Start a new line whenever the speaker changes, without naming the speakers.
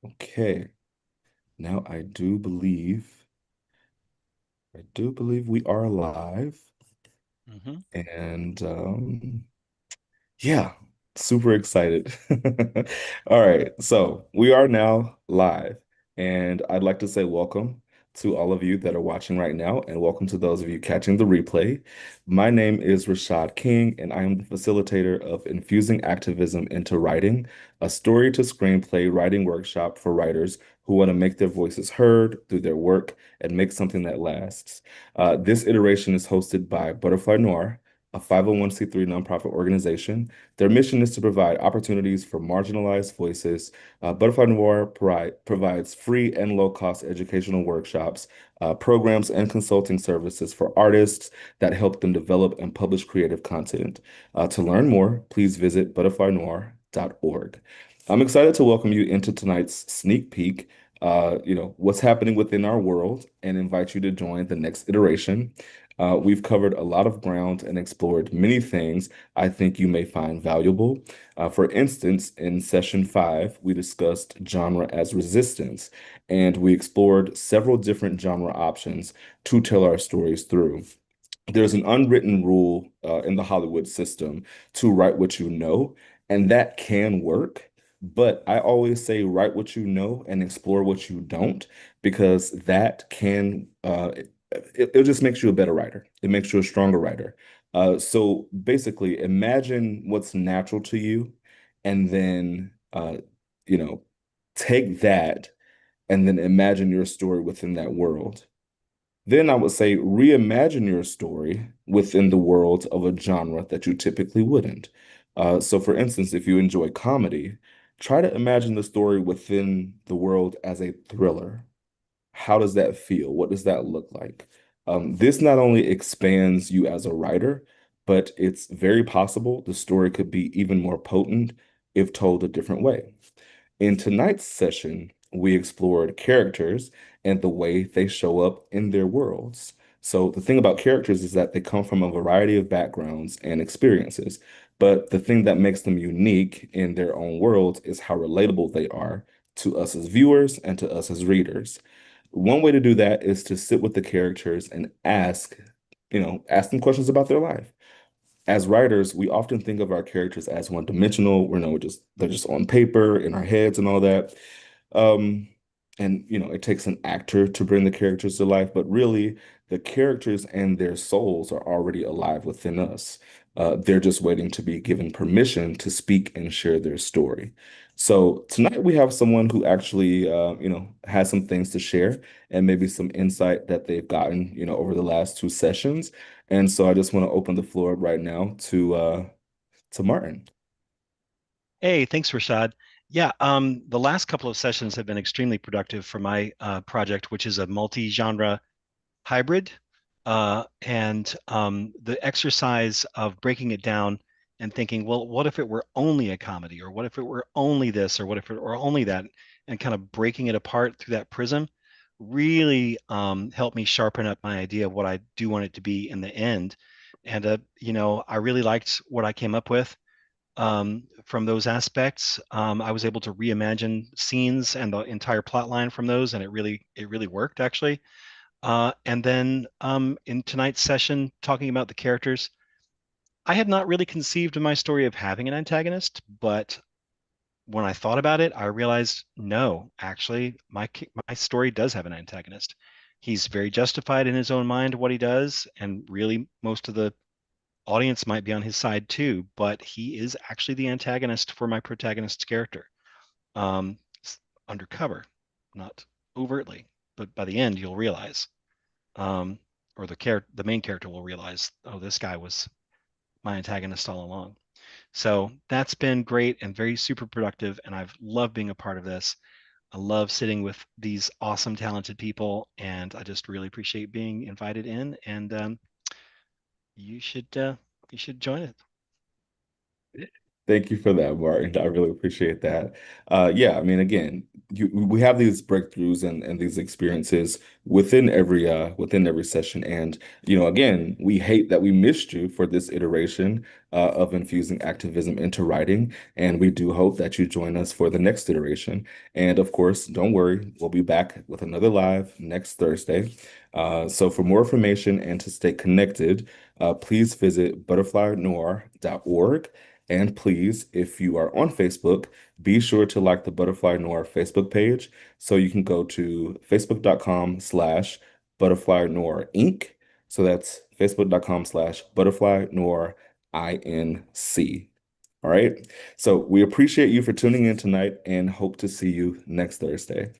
Okay. Now I do believe we are live.
Hmm.
And yeah, super excited. All right, so we are now live, and I'd like to say welcome to all of you that are watching right now, and welcome to those of you catching the replay. My name is Rashad King, and I am the facilitator of Infusing Activism into Writing, a story to screenplay writing workshop for writers who want to make their voices heard through their work and make something that lasts. This iteration is hosted by Butterfly Noir, a 501(c)(3) nonprofit organization. Their mission is to provide opportunities for marginalized voices. Butterfly Noir provides free and low-cost educational workshops, programs, and consulting services for artists that help them develop and publish creative content. To learn more, please visit butterflynoir.org. I'm excited to welcome you into tonight's sneak peek, what's happening within our world, and invite you to join the next iteration. We've covered a lot of ground and explored many things I think you may find valuable. For instance, in session 5, we discussed genre as resistance, and we explored several different genre options to tell our stories through. There's an unwritten rule in the Hollywood system to write what you know, and that can work. But I always say write what you know and explore what you don't, because that can it just makes you a better writer. It makes you a stronger writer. So basically, imagine what's natural to you, and then you know, take that and then imagine your story within that world. Then I would say reimagine your story within the world of a genre that you typically wouldn't. So, for instance, if you enjoy comedy, try to imagine the story within the world as a thriller. How does that feel? What does that look like? This not only expands you as a writer, but it's very possible the story could be even more potent if told a different way. In tonight's session, we explored characters and the way they show up in their worlds. So, the thing about characters is that they come from a variety of backgrounds and experiences. But the thing that makes them unique in their own worlds is how relatable they are to us as viewers and to us as readers. One way to do that is to sit with the characters and ask them questions about their life. As writers, we often think of our characters as one-dimensional. They're just on paper in our heads and all that. Um, and it takes an actor to bring the characters to life, but really, the characters and their souls are already alive within us. They're just waiting to be given permission to speak and share their story. So tonight we have someone who actually, has some things to share and maybe some insight that they've gotten, over the last two sessions. And so I just want to open the floor up right now to Martin.
Hey, thanks, Rashad. Yeah, the last couple of sessions have been extremely productive for my project, which is a multi-genre hybrid. And the exercise of breaking it down and thinking, well, what if it were only a comedy, or what if it were only this, or what if it were only that, and kind of breaking it apart through that prism really helped me sharpen up my idea of what I do want it to be in the end. And I really liked what I came up with from those aspects. I was able to reimagine scenes and the entire plot line from those, and it really worked actually. And then in tonight's session, talking about the characters, I had not really conceived of my story of having an antagonist, but when I thought about it, I realized no, actually, my story does have an antagonist. He's very justified in his own mind what he does, and really most of the audience might be on his side too, but he is actually the antagonist for my protagonist's character. Um, Undercover, not overtly, but by the end you'll realize, um, or the main character will realize, oh, this guy was my antagonist all along. So that's been great and very super productive, and I've loved being a part of this. I love sitting with these awesome, talented people, and I just really appreciate being invited in. And you should you should join it.
Thank you for that, Martin. I really appreciate that. Yeah, I mean, again, we have these breakthroughs and these experiences within every session. And again, we hate that we missed you for this iteration of infusing activism into writing, and we do hope that you join us for the next iteration. And of course, don't worry, we'll be back with another live next Thursday. So for more information and to stay connected, please visit butterflynoir.org. And please, if you are on Facebook, be sure to like the Butterfly Noir Facebook page. So you can go to facebook.com/Butterfly Noir Inc. So that's facebook.com/Butterfly Noir INC. All right. So we appreciate you for tuning in tonight and hope to see you next Thursday.